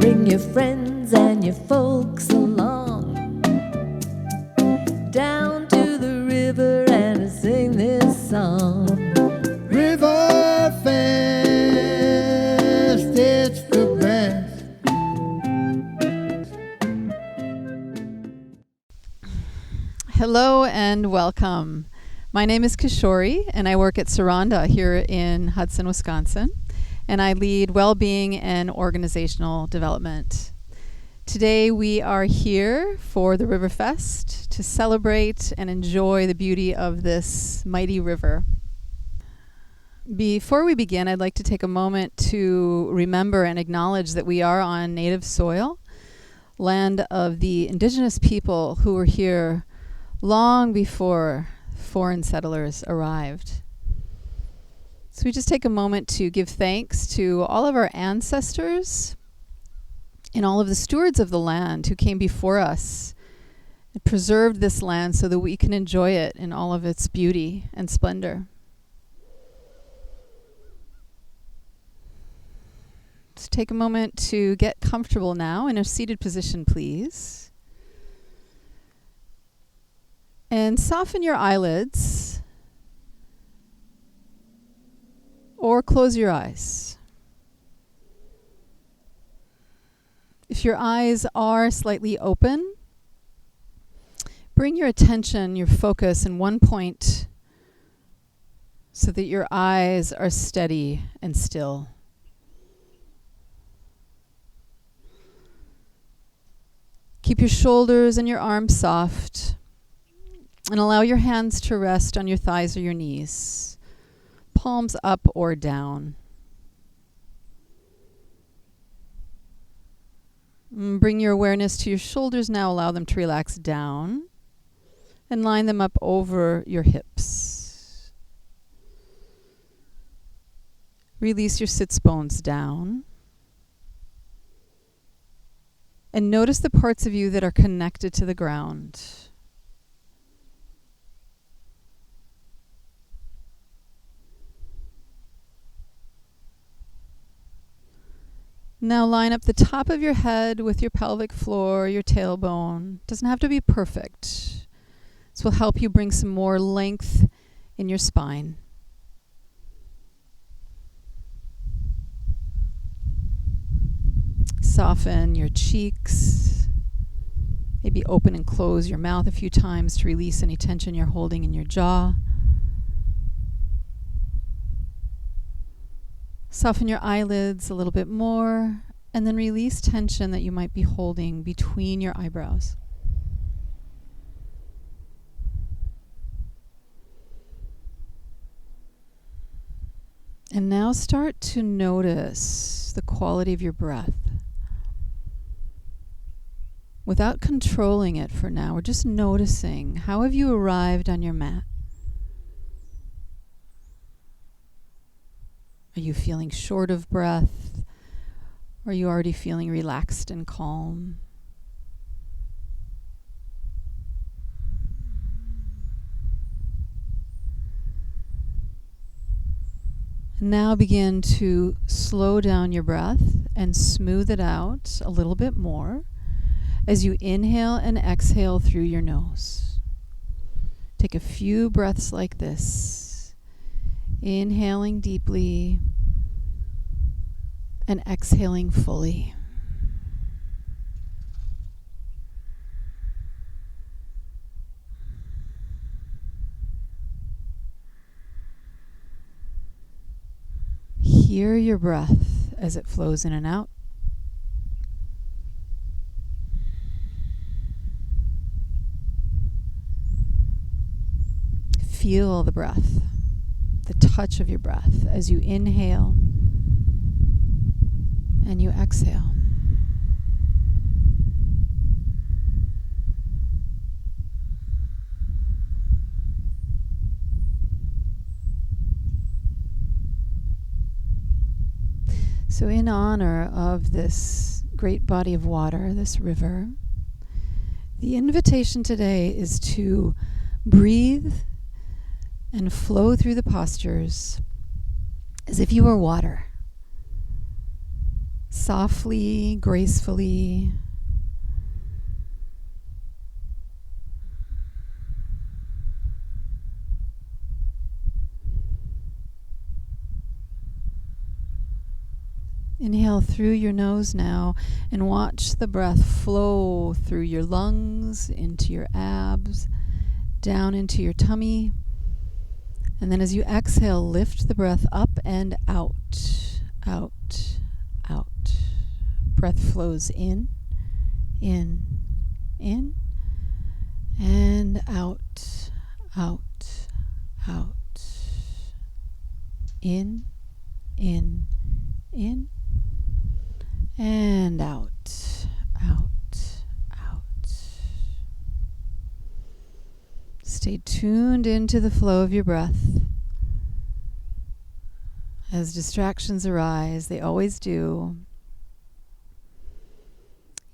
Bring your friends and your folks along down to the river and sing this song. RiverFest, it's the best. Hello and welcome. My name is Kishori and I work at Ciranda here in Hudson, Wisconsin, and I lead well-being and organizational development. Today we are here for the RiverFest to celebrate and enjoy the beauty of this mighty river. Before we begin, I'd like to take a moment to remember and acknowledge that we are on native soil, land of the indigenous people who were here long before foreign settlers arrived. So we just take a moment to give thanks to all of our ancestors and all of the stewards of the land who came before us and preserved this land so that we can enjoy it in all of its beauty and splendor. Let's take a moment to get comfortable now in a seated position, please. And soften your eyelids or close your eyes. If your eyes are slightly open, bring your attention, your focus in one point so that your eyes are steady and still. Keep your shoulders and your arms soft. And allow your hands to rest on your thighs or your knees, palms up or down. Bring your awareness to your shoulders now. Allow them to relax down and line them up over your hips. Release your sits bones down. And notice the parts of you that are connected to the ground. Now line up the top of your head with your pelvic floor, your tailbone. Doesn't have to be perfect. This will help you bring some more length in your spine. Soften your cheeks. Maybe open and close your mouth a few times to release any tension you're holding in your jaw. Soften your eyelids a little bit more, and then release tension that you might be holding between your eyebrows. And now start to notice the quality of your breath. Without controlling it for now, we're just noticing, how have you arrived on your mat? Are you feeling short of breath? Or are you already feeling relaxed and calm? Now begin to slow down your breath and smooth it out a little bit more as you inhale and exhale through your nose. Take a few breaths like this. Inhaling deeply and exhaling fully. Hear your breath as it flows in and out. Feel the breath. The touch of your breath as you inhale and you exhale. So in honor of this great body of water, this river, the invitation today is to breathe and flow through the postures as if you were water. softly, gracefully. Inhale through your nose now and watch the breath flow through your lungs, into your abs, down into your tummy. And then as you exhale, lift the breath up and out, out, out. Breath flows in, and out, out, out. In, and out, out, out. Stay tuned into the flow of your breath. As distractions arise, they always do,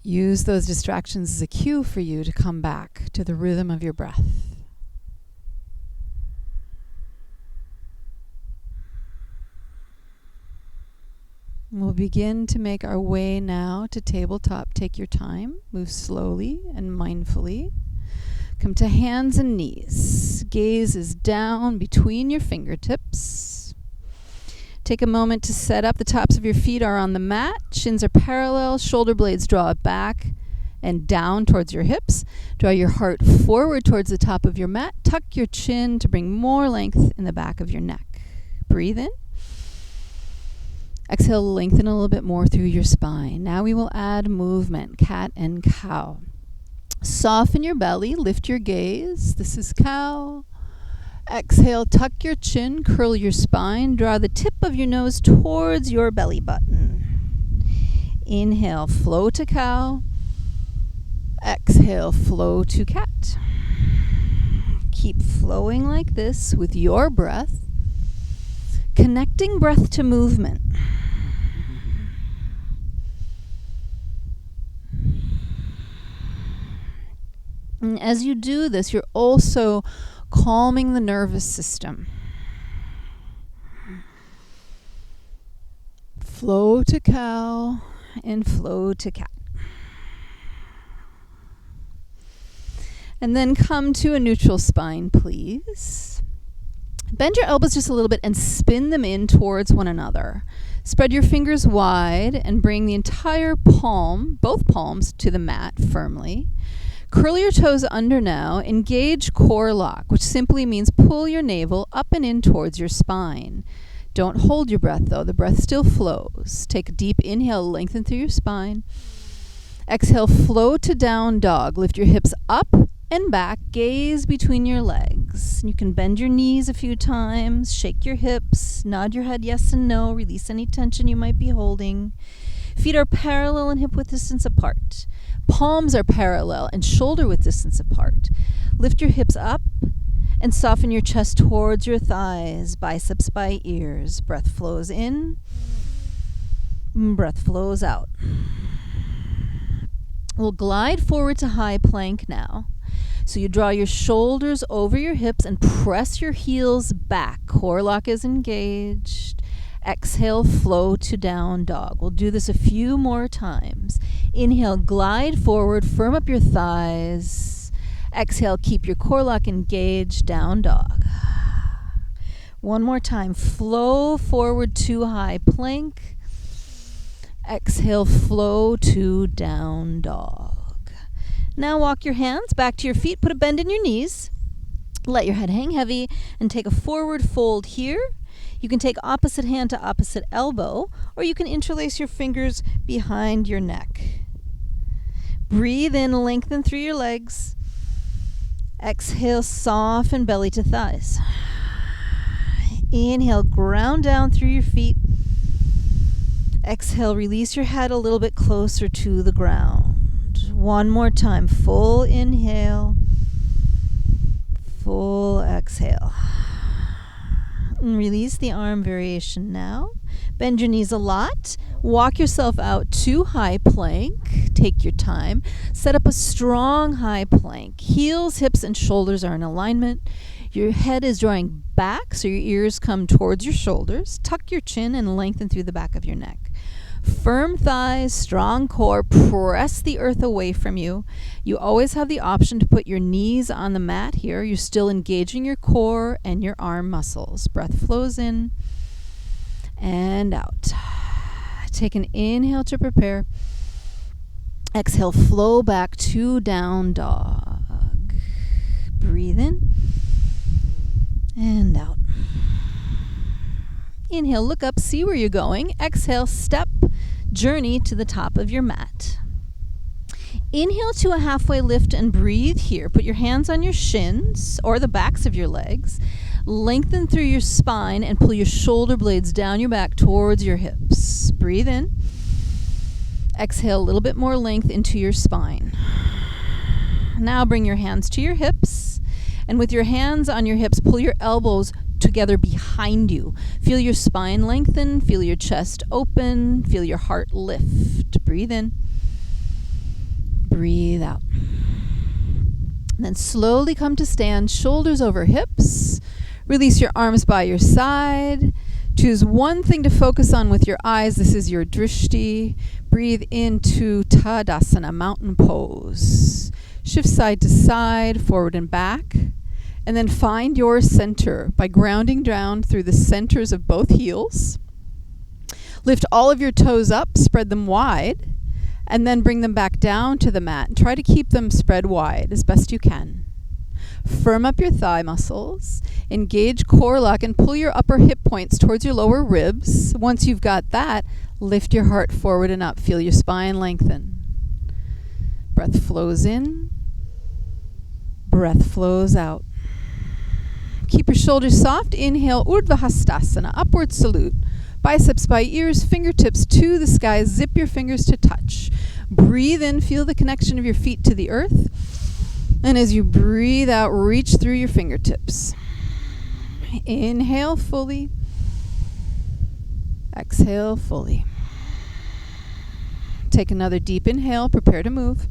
use those distractions as a cue for you to come back to the rhythm of your breath. We'll begin to make our way now to tabletop. Take your time. Move slowly and mindfully. Come to hands and knees. Gaze is down between your fingertips. Take a moment to set up. The tops of your feet are on the mat. Shins are parallel. Shoulder blades draw back and down towards your hips. Draw your heart forward towards the top of your mat. Tuck your chin to bring more length in the back of your neck. Breathe in. Exhale, lengthen a little bit more through your spine. Now we will add movement, cat and cow. Soften your belly, lift your gaze. This is cow. Exhale, tuck your chin, curl your spine. Draw the tip of your nose towards your belly button. Inhale, flow to cow. Exhale, flow to cat. Keep flowing like this with your breath. Connecting breath to movement. And as you do this, you're also calming the nervous system. Flow to cow and flow to cat. And then come to a neutral spine, please. Bend your elbows just a little bit and spin them in towards one another. Spread your fingers wide and bring the entire palm, both palms, to the mat firmly. Curl your toes under now. Engage core lock, which simply means pull your navel up and in towards your spine. Don't hold your breath, though. The breath still flows. Take a deep inhale, lengthen through your spine. Exhale, flow to down dog. Lift your hips up and back. Gaze between your legs. You can bend your knees a few times. Shake your hips. Nod your head yes and no. Release any tension you might be holding. Feet are parallel and hip width distance apart. Palms are parallel and shoulder width distance apart. Lift your hips up and soften your chest towards your thighs, biceps by ears. Breath flows in, breath flows out. We'll glide forward to high plank now. So you draw your shoulders over your hips and press your heels back. Core lock is engaged. Exhale, flow to down dog. We'll do this a few more times. Inhale, glide forward, firm up your thighs. Exhale, keep your core lock engaged, down dog. One more time. Flow forward to high plank. Exhale, flow to down dog. Now walk your hands back to your feet. Put a bend in your knees. Let your head hang heavy and take a forward fold here. You can take opposite hand to opposite elbow, or you can interlace your fingers behind your neck. Breathe in, lengthen through your legs. Exhale, soften belly to thighs. Inhale, ground down through your feet. Exhale, release your head a little bit closer to the ground. One more time, full inhale, full exhale. And release the arm variation now. Bend your knees a lot. Walk yourself out to high plank. Take your time. Set up a strong high plank. Heels, hips, and shoulders are in alignment. Your head is drawing back, so your ears come towards your shoulders. Tuck your chin and lengthen through the back of your neck. Firm thighs, strong core, press the earth away from you. You always have the option to put your knees on the mat here. You're still engaging your core and your arm muscles. Breath flows in and out. Take an inhale to prepare. Exhale, flow back to down dog. Breathe in and out. Inhale, look up, see where you're going. Exhale, step, journey to the top of your mat. Inhale to a halfway lift and breathe here. Put your hands on your shins or the backs of your legs. Lengthen through your spine and pull your shoulder blades down your back towards your hips. Breathe in. Exhale a little bit more length into your spine. Now bring your hands to your hips. And with your hands on your hips, pull your elbows together behind you. Feel your spine lengthen. Feel your chest open. Feel your heart lift. Breathe in. Breathe out. And then slowly come to stand, shoulders over hips. Release your arms by your side. Choose one thing to focus on with your eyes. This is your drishti. Breathe into Tadasana, mountain pose. Shift side to side, forward and back. And then find your center by grounding down through the centers of both heels. Lift all of your toes up, spread them wide, and then bring them back down to the mat. And try to keep them spread wide as best you can. Firm up your thigh muscles, engage core lock, and pull your upper hip points towards your lower ribs. Once you've got that, lift your heart forward and up. Feel your spine lengthen. Breath flows in. Breath flows out. Keep your shoulders soft. Inhale, Urdhva Hastasana, upward salute. Biceps by ears, fingertips to the sky. Zip your fingers to touch. Breathe in, feel the connection of your feet to the earth. And as you breathe out, reach through your fingertips. Inhale fully. Exhale fully. Take another deep inhale. Prepare to move.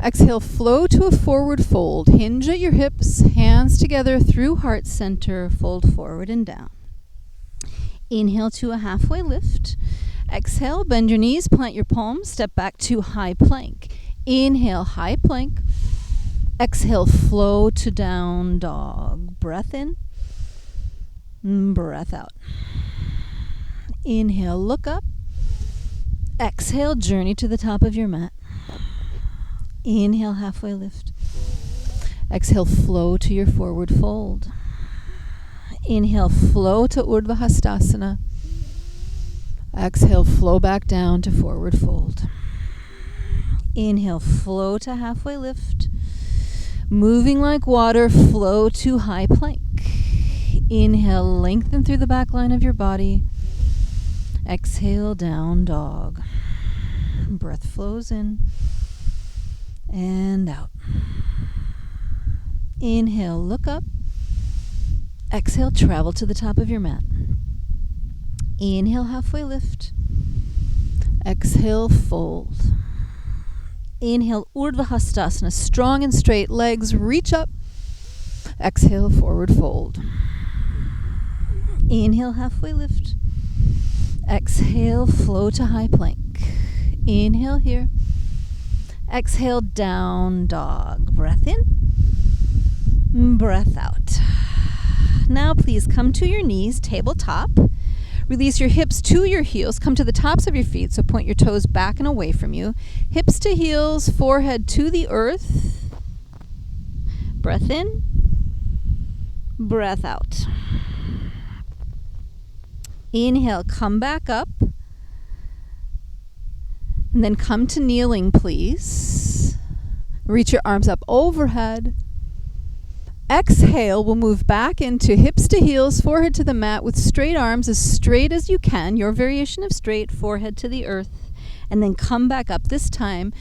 Exhale, flow to a forward fold. Hinge at your hips, hands together through heart center. Fold forward and down. Inhale to a halfway lift. Exhale, bend your knees, plant your palms, step back to high plank. Inhale, high plank. Exhale, flow to down dog. Breath in. Breath out. Inhale, look up. Exhale, journey to the top of your mat. Inhale, halfway lift. Exhale, flow to your forward fold. Inhale, flow to Urdhva Hastasana. Exhale, flow back down to forward fold. Inhale, flow to halfway lift. Moving like water, flow to high plank. Inhale, lengthen through the back line of your body. Exhale, down dog. Breath flows in and out. Inhale, look up. Exhale, travel to the top of your mat. Inhale, halfway lift. Exhale, fold. Inhale, Urdhva Hastasana, strong and straight, legs reach up. Exhale, forward fold. Inhale, halfway lift. Exhale, flow to high plank. Inhale here. Exhale, down dog. Breath in. Breath out. Now please come to your knees, tabletop. Release your hips to your heels. Come to the tops of your feet, so point your toes back and away from you. Hips to heels, forehead to the earth. Breath in. Breath out. Inhale, come back up. And then come to kneeling, please. Reach your arms up overhead. Exhale, we'll move back into hips to heels, forehead to the mat with straight arms, as straight as you can. Your variation of straight, forehead to the earth. And then come back up. This time,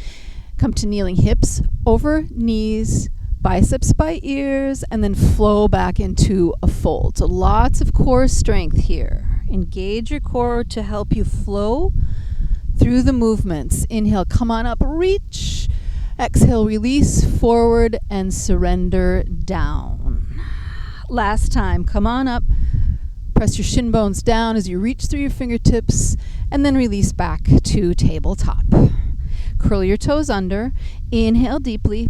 come to kneeling, hips over knees, biceps by ears, and then flow back into a fold. So lots of core strength here. Engage your core to help you flow through the movements. Inhale, come on up, reach. Exhale, release forward and surrender down. Last time, come on up, reach. Exhale, release forward and surrender down. Last time, come on up, Press your shin bones down as you reach through your fingertips, and then release back to tabletop. Curl your toes under. Inhale deeply.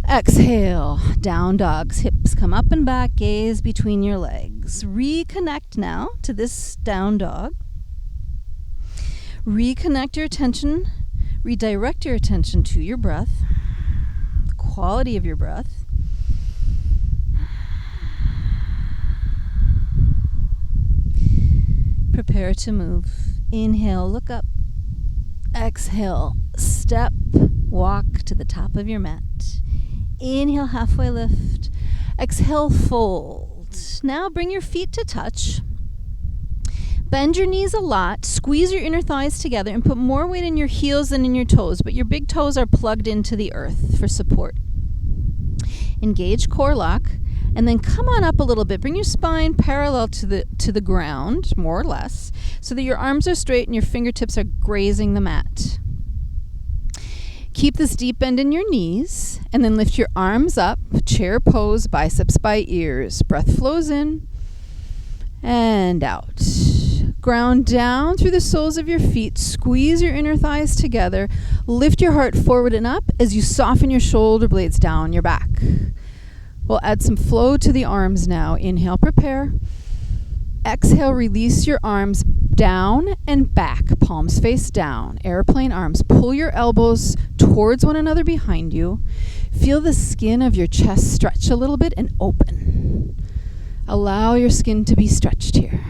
Exhale, down dogs. Hips come up and back, gaze between your legs. Reconnect now to this down dog. Reconnect your attention, redirect your attention to your breath, the quality of your breath. Prepare to move. Inhale, look up. Exhale, step, walk to the top of your mat. Inhale, halfway lift. Exhale, fold. Now bring your feet to touch. Bend your knees a lot. Squeeze your inner thighs together and put more weight in your heels than in your toes, but your big toes are plugged into the earth for support. Engage core lock, and then come on up a little bit. Bring your spine parallel to the ground, more or less, so that your arms are straight and your fingertips are grazing the mat. Keep this deep bend in your knees, and then lift your arms up, chair pose, biceps by ears. Breath flows in and out. Ground down through the soles of your feet. Squeeze your inner thighs together. Lift your heart forward and up as you soften your shoulder blades down your back. We'll add some flow to the arms now. Inhale, prepare. Exhale, release your arms down and back, palms face down. Airplane arms. Pull your elbows towards one another behind you. Feel the skin of your chest stretch a little bit and open. Allow your skin to be stretched here.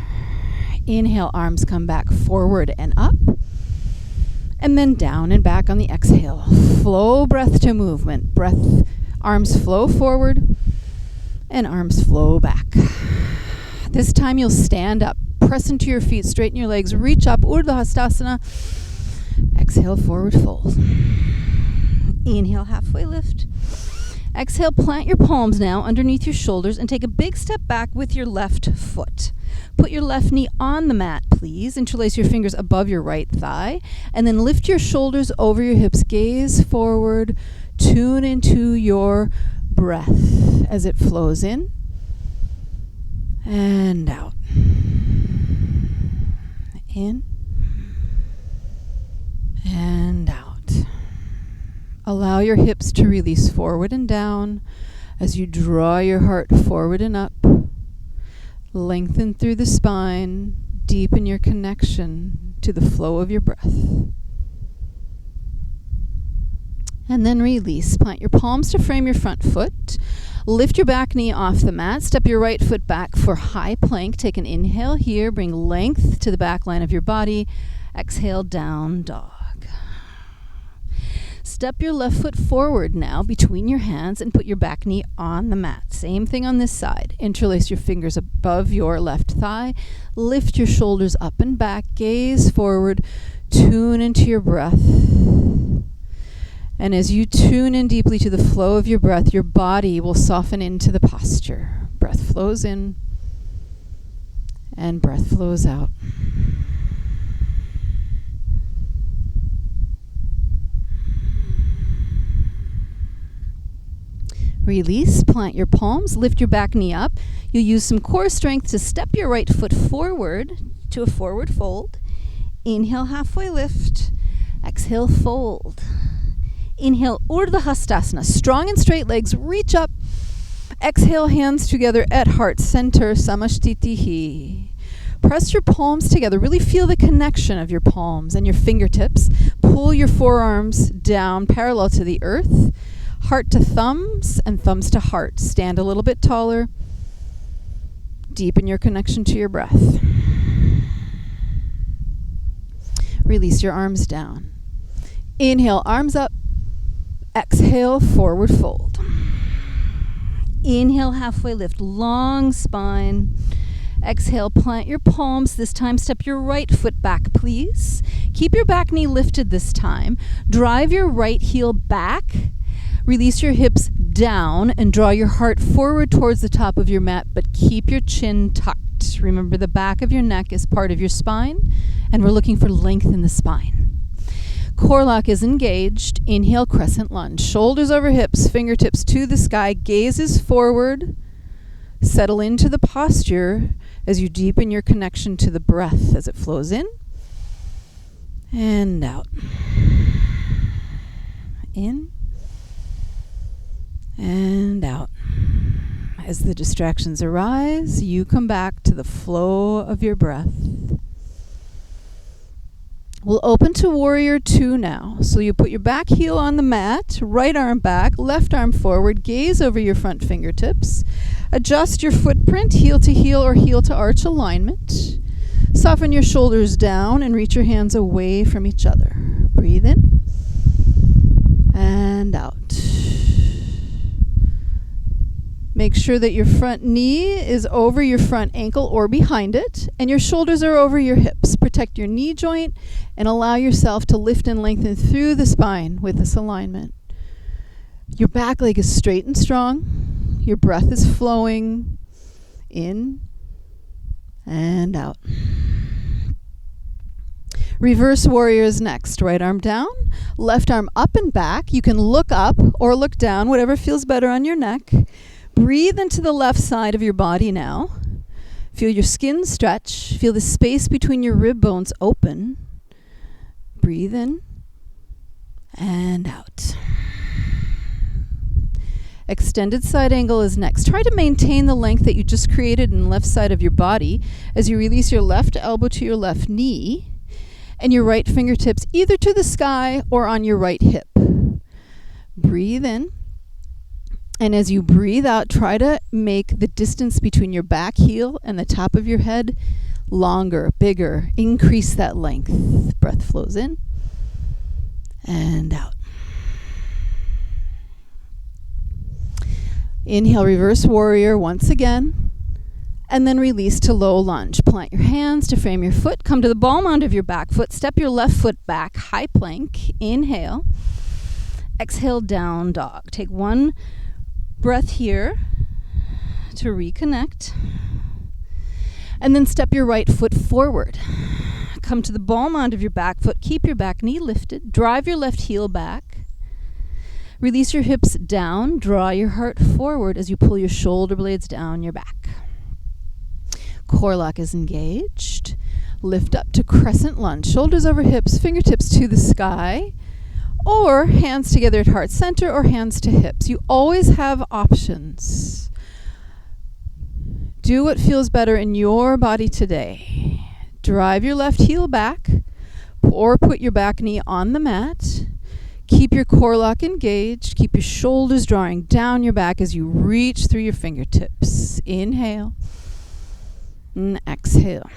Inhale, arms come back forward and up. And then down and back on the exhale. Flow breath to movement. Breath, arms flow forward and arms flow back. This time you'll stand up. Press into your feet, straighten your legs, reach up, Urdhva Hastasana. Exhale, forward fold. Inhale, halfway lift. Exhale, plant your palms now underneath your shoulders and take a big step back with your left foot. Put your left knee on the mat, please. Interlace your fingers above your right thigh. And then lift your shoulders over your hips. Gaze forward. Tune into your breath as it flows in and out. In and out. Allow your hips to release forward and down as you draw your heart forward and up. Lengthen through the spine. Deepen your connection to the flow of your breath. And then release. Plant your palms to frame your front foot. Lift your back knee off the mat. Step your right foot back for high plank. Take an inhale here. Bring length to the back line of your body. Exhale, down dog. Step your left foot forward now between your hands and put your back knee on the mat. Same thing on this side. Interlace your fingers above your left thigh. Lift your shoulders up and back. Gaze forward. Tune into your breath. And as you tune in deeply to the flow of your breath, your body will soften into the posture. Breath flows in and breath flows out. Release, plant your palms, lift your back knee up. You'll use some core strength to step your right foot forward to a forward fold. Inhale, halfway lift. Exhale, fold. Inhale, Urdhva Hastasana. Strong and straight legs, reach up. Exhale, hands together at heart center, Samasthitihi. Press your palms together. Really feel the connection of your palms and your fingertips. Pull your forearms down parallel to the earth. Heart to thumbs and thumbs to heart. Stand a little bit taller. Deepen your connection to your breath. Release your arms down. Inhale, arms up. Exhale, forward fold. Inhale, halfway lift, long spine. Exhale, plant your palms. This time, step your right foot back, please. Keep your back knee lifted this time. Drive your right heel back. Release your hips down and draw your heart forward towards the top of your mat, but keep your chin tucked. Remember, the back of your neck is part of your spine, and we're looking for length in the spine. Core lock is engaged. Inhale, Crescent Lunge. Shoulders over hips, fingertips to the sky, gazes forward. Settle into the posture as you deepen your connection to the breath as it flows in and out. In and out. As the distractions arise, you come back to the flow of your breath. We'll open to Warrior 2 now. So you put your back heel on the mat, right arm back, left arm forward, gaze over your front fingertips. Adjust your footprint, heel to heel or heel to arch alignment. Soften your shoulders down and reach your hands away from each other. Breathe in and out. Make sure that your front knee is over your front ankle or behind it, and your shoulders are over your hips. Protect your knee joint and allow yourself to lift and lengthen through the spine with this alignment. Your back leg is straight and strong. Your breath is flowing in and out. Reverse warrior is next. Right arm down, left arm up and back. You can look up or look down, whatever feels better on your neck. Breathe into the left side of your body now. Feel your skin stretch. Feel the space between your rib bones open. Breathe in and out. Extended side angle is next. Try to maintain the length that you just created in the left side of your body as you release your left elbow to your left knee and your right fingertips either to the sky or on your right hip. Breathe in. And as you breathe out, try to make the distance between your back heel and the top of your head longer, bigger. Increase that length. Breath flows in and out. Inhale, reverse warrior once again. And then release to low lunge. Plant your hands to frame your foot. Come to the ball mound of your back foot. Step your left foot back, high plank. Inhale. Exhale, down dog. Take one breath here to reconnect. And then step your right foot forward. Come to the ball mound of your back foot. Keep your back knee lifted. Drive your left heel back. Release your hips down. Draw your heart forward as you pull your shoulder blades down your back. Core lock is engaged. Lift up to Crescent Lunge. Shoulders over hips, fingertips to the sky. Or hands together at heart center or hands to hips. You always have options. Do what feels better in your body today. Drive your left heel back or put your back knee on the mat. Keep your core lock engaged. Keep your shoulders drawing down your back as you reach through your fingertips. Inhale and exhale.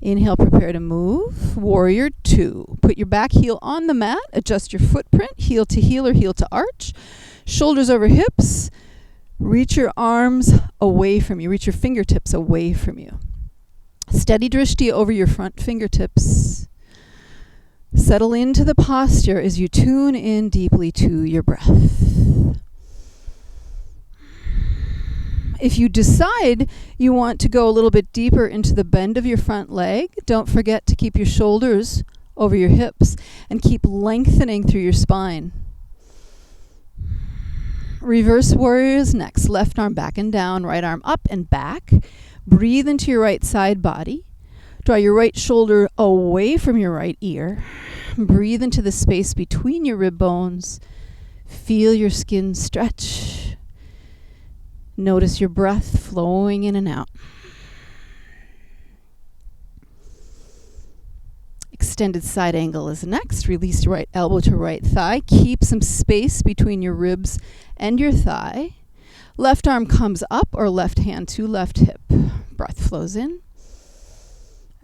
Inhale, prepare to move. Warrior 2. Put your back heel on the mat. Adjust your footprint, heel to heel or heel to arch. Shoulders over hips. Reach your arms away from you. Reach your fingertips away from you. Steady drishti over your front fingertips. Settle into the posture as you tune in deeply to your breath. If you decide you want to go a little bit deeper into the bend of your front leg, don't forget to keep your shoulders over your hips and keep lengthening through your spine. Reverse warrior is next. Left arm back and down, right arm up and back. Breathe into your right side body. Draw your right shoulder away from your right ear. Breathe into the space between your rib bones. Feel your skin stretch. Notice your breath flowing in and out. Extended side angle is next. Release your right elbow to right thigh. Keep some space between your ribs and your thigh. Left arm comes up or left hand to left hip. Breath flows in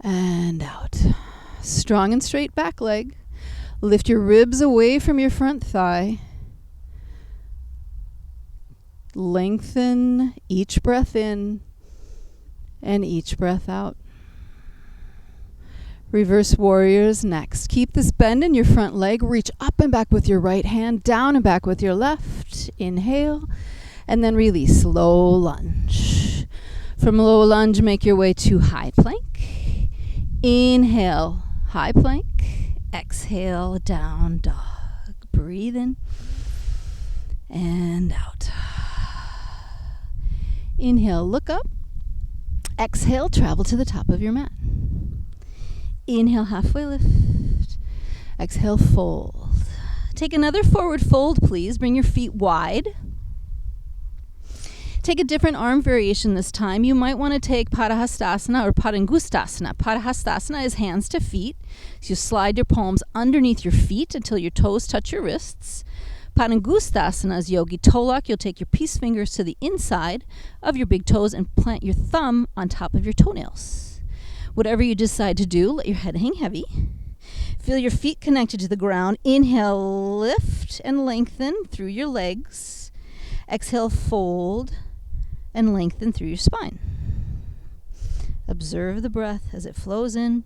and out. Strong and straight back leg. Lift your ribs away from your front thigh. Lengthen each breath in and each breath out. Reverse warriors next. Keep this bend in your front leg. Reach up and back with your right hand, down and back with your left. Inhale, and then release. Low lunge. From low lunge, make your way to high plank. Inhale, high plank. Exhale, down dog. Breathe in and out. Inhale, look up. Exhale, travel to the top of your mat. Inhale, halfway lift. Exhale, fold. Take another forward fold, please. Bring your feet wide. Take a different arm variation this time. You might want to take Padahastasana or Padangustasana. Padahastasana is hands to feet. So you slide your palms underneath your feet until your toes touch your wrists. Padangustasana is yogi toe lock. You'll take your peace fingers to the inside of your big toes and plant your thumb on top of your toenails. Whatever you decide to do, let your head hang heavy. Feel your feet connected to the ground. Inhale, lift and lengthen through your legs. Exhale, fold and lengthen through your spine. Observe the breath as it flows in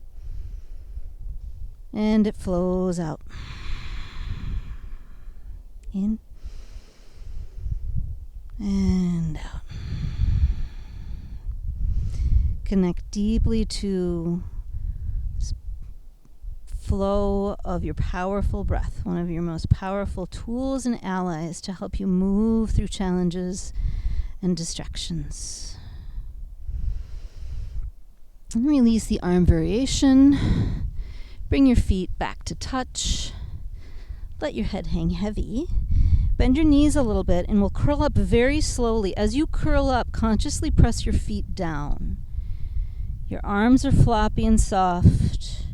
and it flows out. In and out. Connect deeply to this flow of your powerful breath, one of your most powerful tools and allies to help you move through challenges and distractions. And release the arm variation. Bring your feet back to touch. Let your head hang heavy. Bend your knees a little bit and we'll curl up very slowly. As you curl up, consciously press your feet down. Your arms are floppy and soft.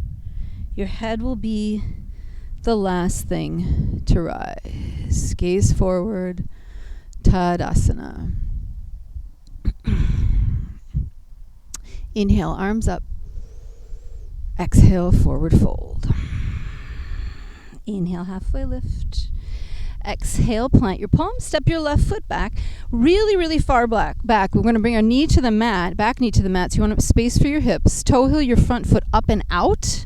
Your head will be the last thing to rise. Gaze forward. Tadasana. Inhale, arms up. Exhale, forward fold. Inhale, halfway lift. Exhale, plant your palms. Step your left foot back. Really, really far back. We're going to bring our knee to the mat, back knee to the mat. So you want space for your hips. Toe heel your front foot up and out.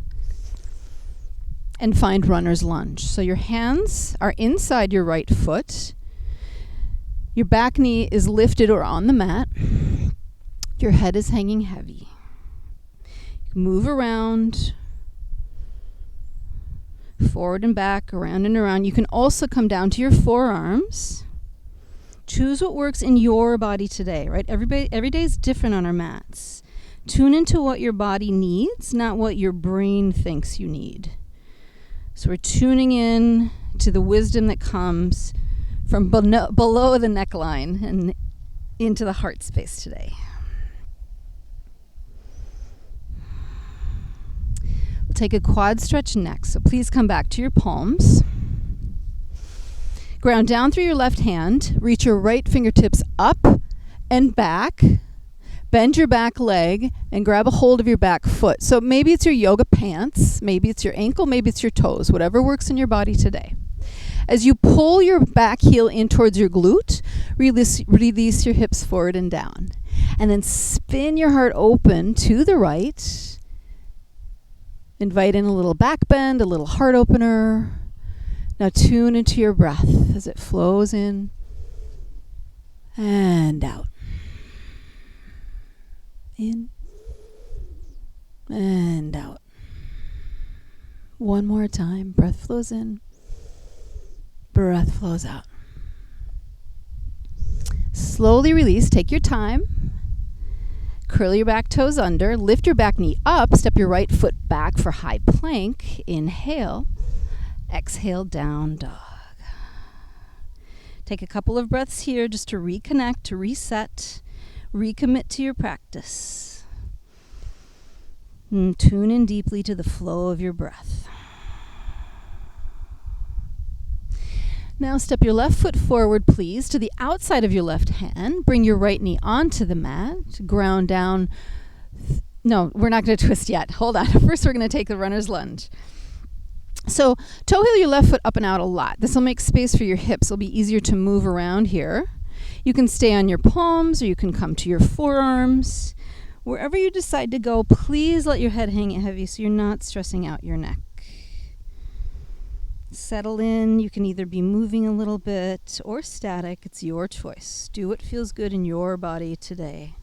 And find runner's lunge. So your hands are inside your right foot. Your back knee is lifted or on the mat. Your head is hanging heavy. Move around. Forward and back, around and around. You can also come down to your forearms. Choose what works in your body today, right? Every day is different on our mats. Tune into what your body needs, not what your brain thinks you need. So we're tuning in to the wisdom that comes from below the neckline and into the heart space today. We'll take a quad stretch next. So please come back to your palms. Ground down through your left hand. Reach your right fingertips up and back. Bend your back leg and grab a hold of your back foot. So maybe it's your yoga pants, maybe it's your ankle, maybe it's your toes, whatever works in your body today. As you pull your back heel in towards your glute, release your hips forward and down. And then spin your heart open to the right. Invite in a little back bend, a little heart opener. Now tune into your breath as it flows in and out. In and out. One more time. Breath flows in. Breath flows out. Slowly release. Take your time. Curl your back toes under. Lift your back knee up. Step your right foot back for high plank. Inhale. Exhale, down dog. Take a couple of breaths here just to reconnect, to reset, recommit to your practice. And tune in deeply to the flow of your breath. Now step your left foot forward, please, to the outside of your left hand. Bring your right knee onto the mat. Ground down. No, we're not going to twist yet. Hold on. First, we're going to take the runner's lunge. So toe heel your left foot up and out a lot. This will make space for your hips. It'll be easier to move around here. You can stay on your palms or you can come to your forearms. Wherever you decide to go, please let your head hang heavy so you're not stressing out your neck. Settle in. You can either be moving a little bit or static. It's your choice. Do what feels good in your body today.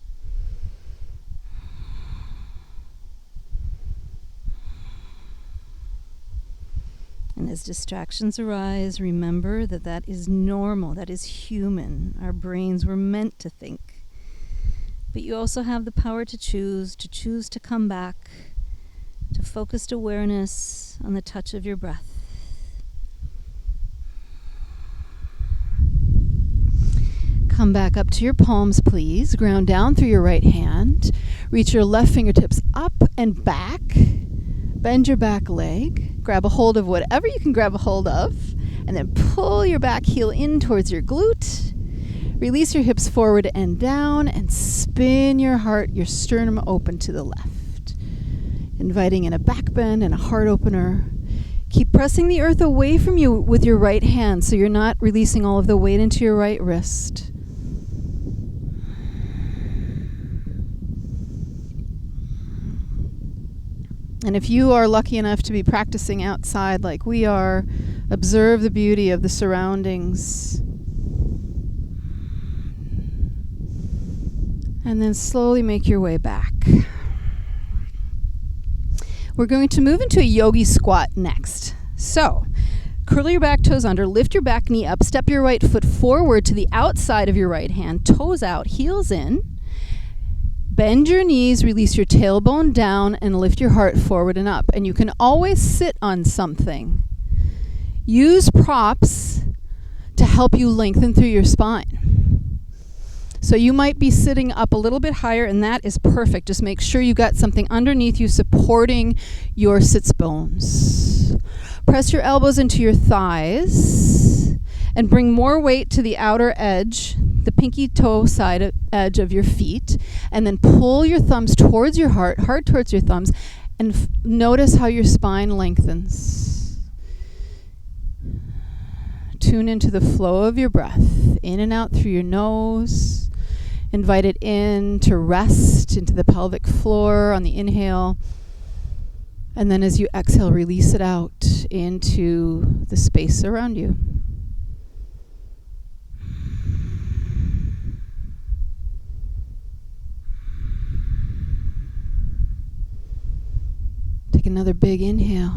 And as distractions arise, remember that that is normal. That is human. Our brains were meant to think. But you also have the power to choose to come back to focused awareness on the touch of your breath. Come back up to your palms, please. Ground down through your right hand. Reach your left fingertips up and back. Bend your back leg. Grab a hold of whatever you can grab a hold of. And then pull your back heel in towards your glute. Release your hips forward and down. And spin your heart, your sternum open to the left. Inviting in a back bend and a heart opener. Keep pressing the earth away from you with your right hand so you're not releasing all of the weight into your right wrist. And if you are lucky enough to be practicing outside like we are, observe the beauty of the surroundings. And then slowly make your way back. We're going to move into a Yogi Squat next. So, curl your back toes under, lift your back knee up, step your right foot forward to the outside of your right hand, toes out, heels in. Bend your knees, release your tailbone down, and lift your heart forward and up. And you can always sit on something. Use props to help you lengthen through your spine. So you might be sitting up a little bit higher, and that is perfect. Just make sure you got something underneath you supporting your sits bones. Press your elbows into your thighs and bring more weight to the outer edge, the pinky toe side edge of your feet, and then pull your thumbs towards your heart towards your thumbs, and notice how your spine lengthens. Tune into the flow of your breath, in and out through your nose. Invite it in to rest into the pelvic floor on the inhale. And then as you exhale, release it out into the space around you. Take another big inhale.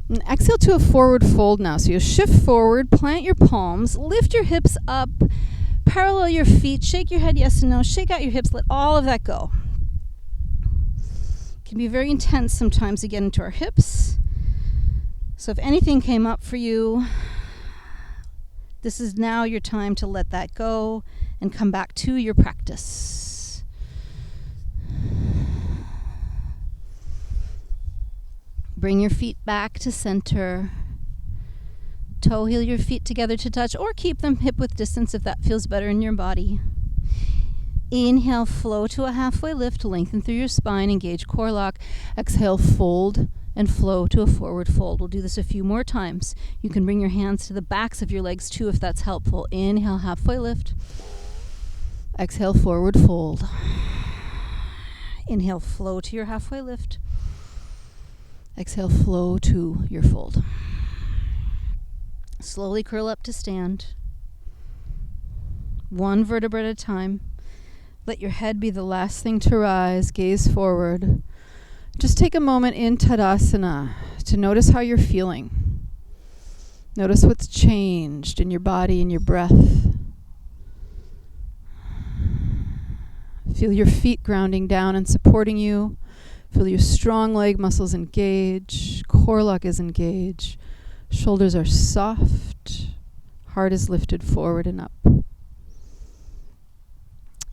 And exhale to a forward fold now. So you'll shift forward, plant your palms, lift your hips up, parallel your feet, shake your head yes and no, shake out your hips, let all of that go. It can be very intense sometimes to get into our hips. So if anything came up for you, this is now your time to let that go and come back to your practice. Bring your feet back to center. Toe heel your feet together to touch, or keep them hip width distance if that feels better in your body. Inhale, flow to a halfway lift, lengthen through your spine, engage core lock. Exhale, fold and flow to a forward fold. We'll do this a few more times. You can bring your hands to the backs of your legs too if that's helpful. Inhale, halfway lift. Exhale, forward fold. Inhale, flow to your halfway lift. Exhale, flow to your fold. Slowly curl up to stand. One vertebra at a time. Let your head be the last thing to rise. Gaze forward. Just take a moment in Tadasana to notice how you're feeling. Notice what's changed in your body and your breath. Feel your feet grounding down and supporting you. Feel your strong leg muscles engage. Core lock is engaged. Shoulders are soft. Heart is lifted forward and up.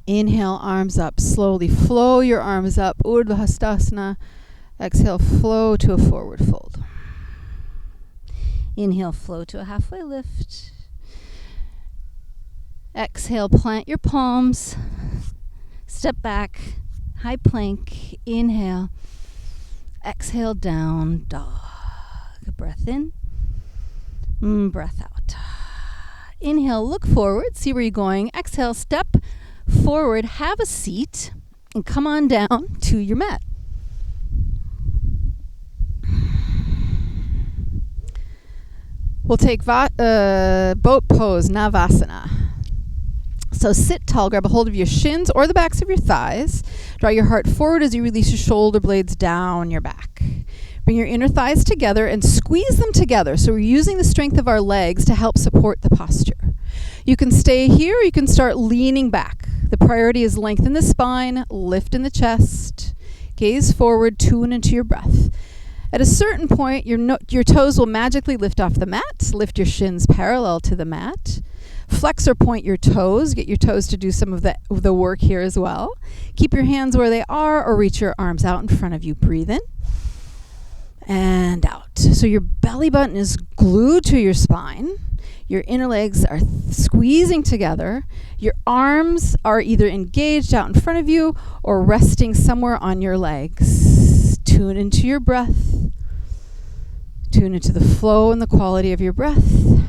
Inhale, arms up. Slowly flow your arms up. Urdhva Hastasana. Exhale, flow to a forward fold. Inhale, flow to a halfway lift. Exhale, plant your palms. Step back. High plank. Inhale. Exhale, down dog. Breath in. Breath out. Inhale, look forward. See where you're going. Exhale, step forward. Have a seat. And come on down to your mat. We'll take boat pose, Navasana. So sit tall, grab a hold of your shins or the backs of your thighs. Draw your heart forward as you release your shoulder blades down your back. Bring your inner thighs together and squeeze them together. So we're using the strength of our legs to help support the posture. You can stay here or you can start leaning back. The priority is lengthen the spine, lift in the chest, gaze forward, tune into your breath. At a certain point, your toes will magically lift off the mat. Lift your shins parallel to the mat. Flex or point your toes. Get your toes to do some of the work here as well. Keep your hands where they are or reach your arms out in front of you. Breathe in and out. So your belly button is glued to your spine. Your inner legs are squeezing together. Your arms are either engaged out in front of you or resting somewhere on your legs. Tune into your breath. Tune into the flow and the quality of your breath.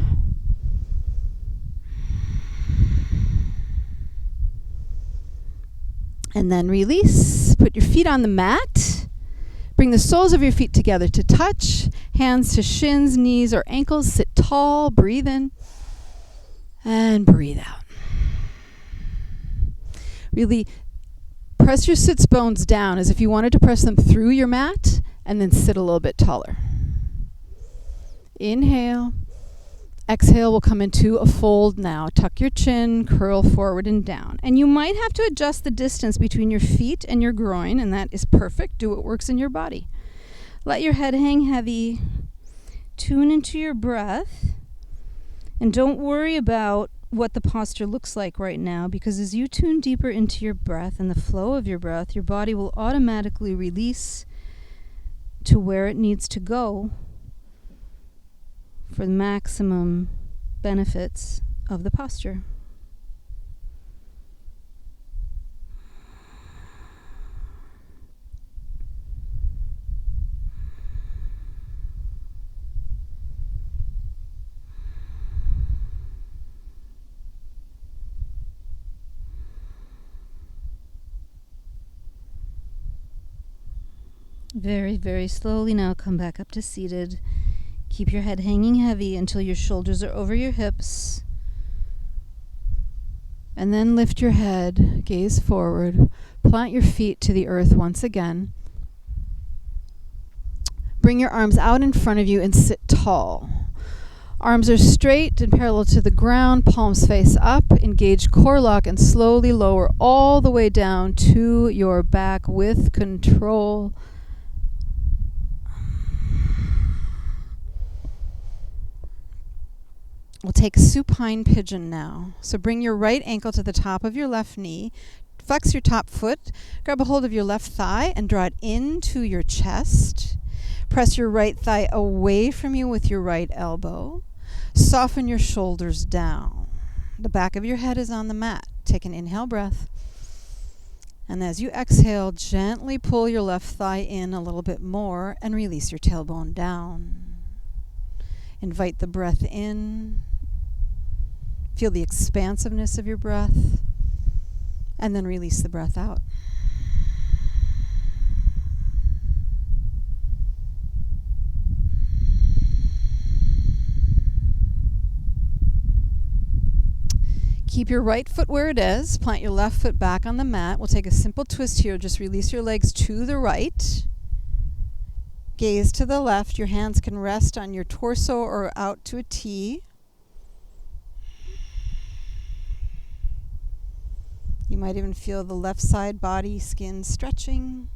And then release. Put your feet on the mat. Bring the soles of your feet together to touch. Hands to shins, knees, or ankles. Sit tall. Breathe in. And breathe out. Really press your sits bones down as if you wanted to press them through your mat and then sit a little bit taller. Inhale. Exhale, we'll come into a fold now. Tuck your chin, curl forward and down. And you might have to adjust the distance between your feet and your groin, and that is perfect. Do what works in your body. Let your head hang heavy. Tune into your breath. And don't worry about what the posture looks like right now, because as you tune deeper into your breath and the flow of your breath, your body will automatically release to where it needs to go for the maximum benefits of the posture. Very, very slowly now come back up to seated. Keep your head hanging heavy until your shoulders are over your hips. And then lift your head, gaze forward, plant your feet to the earth once again. Bring your arms out in front of you and sit tall. Arms are straight and parallel to the ground, palms face up, engage core lock and slowly lower all the way down to your back with control. We'll take Supine Pigeon now. So bring your right ankle to the top of your left knee. Flex your top foot. Grab a hold of your left thigh and draw it into your chest. Press your right thigh away from you with your right elbow. Soften your shoulders down. The back of your head is on the mat. Take an inhale breath. And as you exhale, gently pull your left thigh in a little bit more and release your tailbone down. Invite the breath in. Feel the expansiveness of your breath. And then release the breath out. Keep your right foot where it is. Plant your left foot back on the mat. We'll take a simple twist here. Just release your legs to the right. Gaze to the left. Your hands can rest on your torso or out to a T. You might even feel the left side body skin stretching.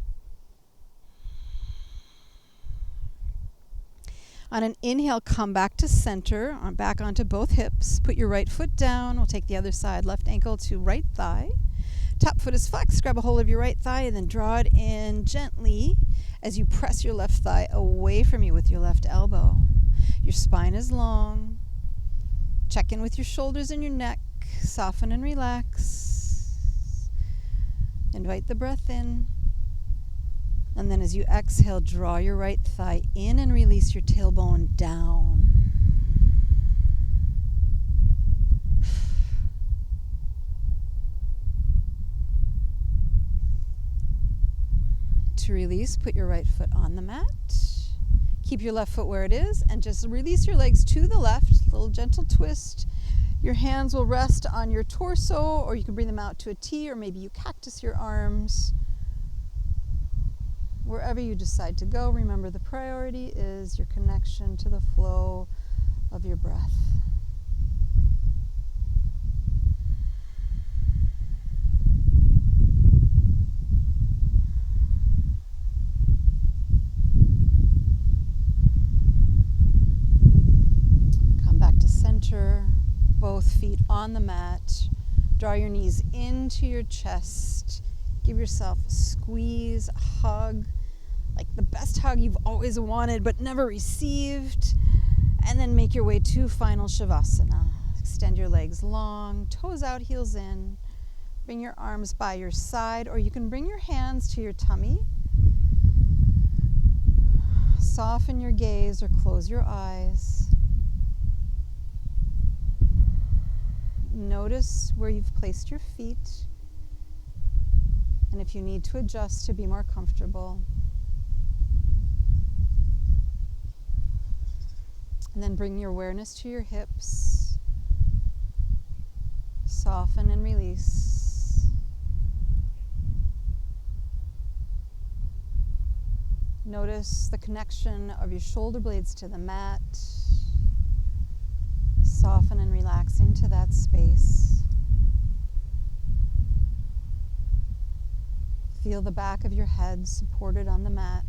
On an inhale, come back to center, back onto both hips. Put your right foot down. We'll take the other side, left ankle to right thigh. Top foot is flexed. Grab a hold of your right thigh and then draw it in gently as you press your left thigh away from you with your left elbow. Your spine is long. Check in with your shoulders and your neck. Soften and relax. Invite the breath in. And then as you exhale, draw your right thigh in and release your tailbone down. To release, put your right foot on the mat. Keep your left foot where it is and just release your legs to the left. A little gentle twist. Your hands will rest on your torso, or you can bring them out to a T, or maybe you cactus your arms. Wherever you decide to go, remember the priority is your connection to the flow of your breath. feet on the mat. Draw your knees into your chest. Give yourself a squeeze, a hug, like the best hug you've always wanted but never received. And then make your way to final Shavasana. Extend your legs long, toes out, heels in. Bring your arms by your side, or you can bring your hands to your tummy. Soften your gaze or close your eyes. Notice where you've placed your feet, and if you need to adjust to be more comfortable. And then bring your awareness to your hips. Soften and release. Notice the connection of your shoulder blades to the mat. Soften and relax into that space. Feel the back of your head supported on the mat.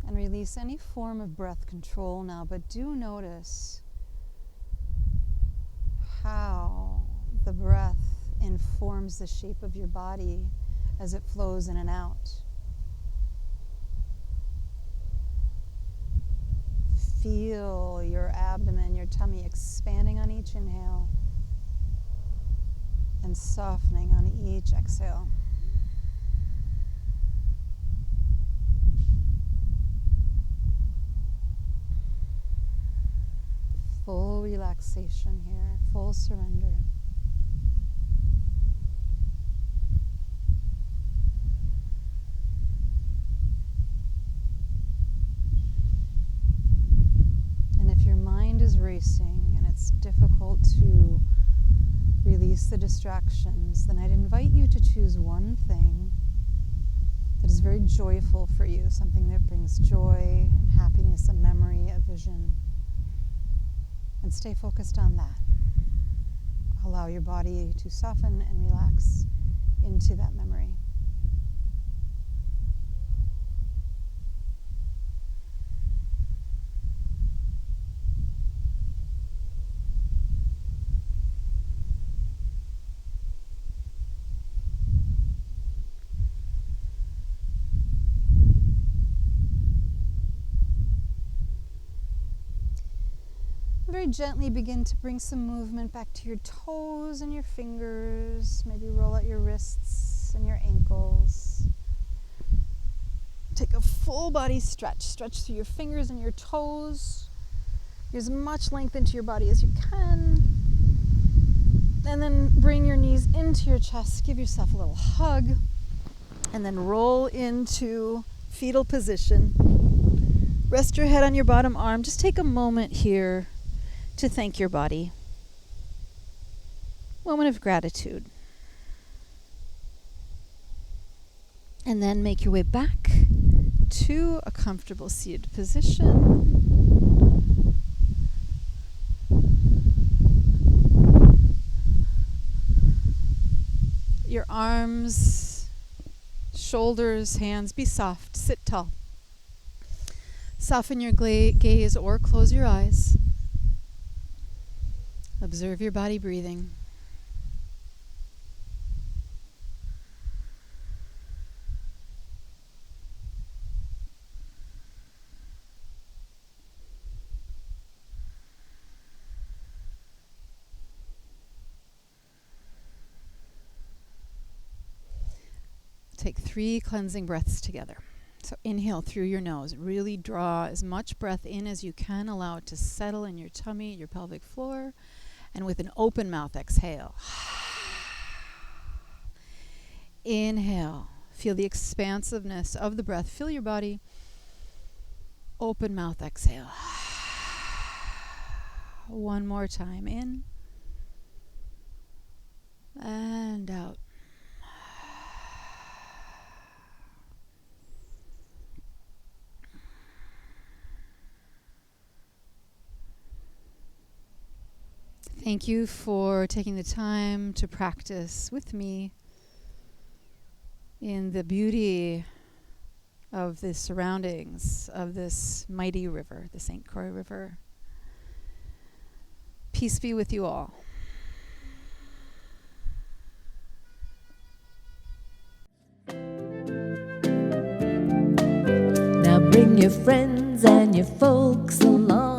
And release any form of breath control now, but do notice how the breath informs the shape of your body as it flows in and out. Feel your abdomen, your tummy expanding on each inhale and softening on each exhale. Full relaxation here, full surrender. And if your mind is racing and it's difficult to release the distractions, then I'd invite you to choose one thing that is very joyful for you, something that brings joy and happiness, a memory, a vision. And stay focused on that. Allow your body to soften and relax into that memory. Very gently begin to bring some movement back to your toes and your fingers. Maybe roll out your wrists and your ankles. Take a full body stretch. Stretch through your fingers and your toes. Get as much length into your body as you can. And then bring your knees into your chest. Give yourself a little hug. And then roll into fetal position. Rest your head on your bottom arm. Just take a moment here to thank your body. Moment of gratitude. And then make your way back to a comfortable seated position. Your arms, shoulders, hands, be soft. Sit tall. Soften your gaze or close your eyes. Observe your body breathing. Take 3 cleansing breaths together. So inhale through your nose. Really draw as much breath in as you can. Allow it to settle in your tummy, your pelvic floor. And with an open mouth, exhale. Inhale. Feel the expansiveness of the breath. Fill your body. Open mouth, exhale. One more time. In and out. Thank you for taking the time to practice with me in the beauty of the surroundings of this mighty river, the St. Croix River. Peace be with you all. Now bring your friends and your folks along.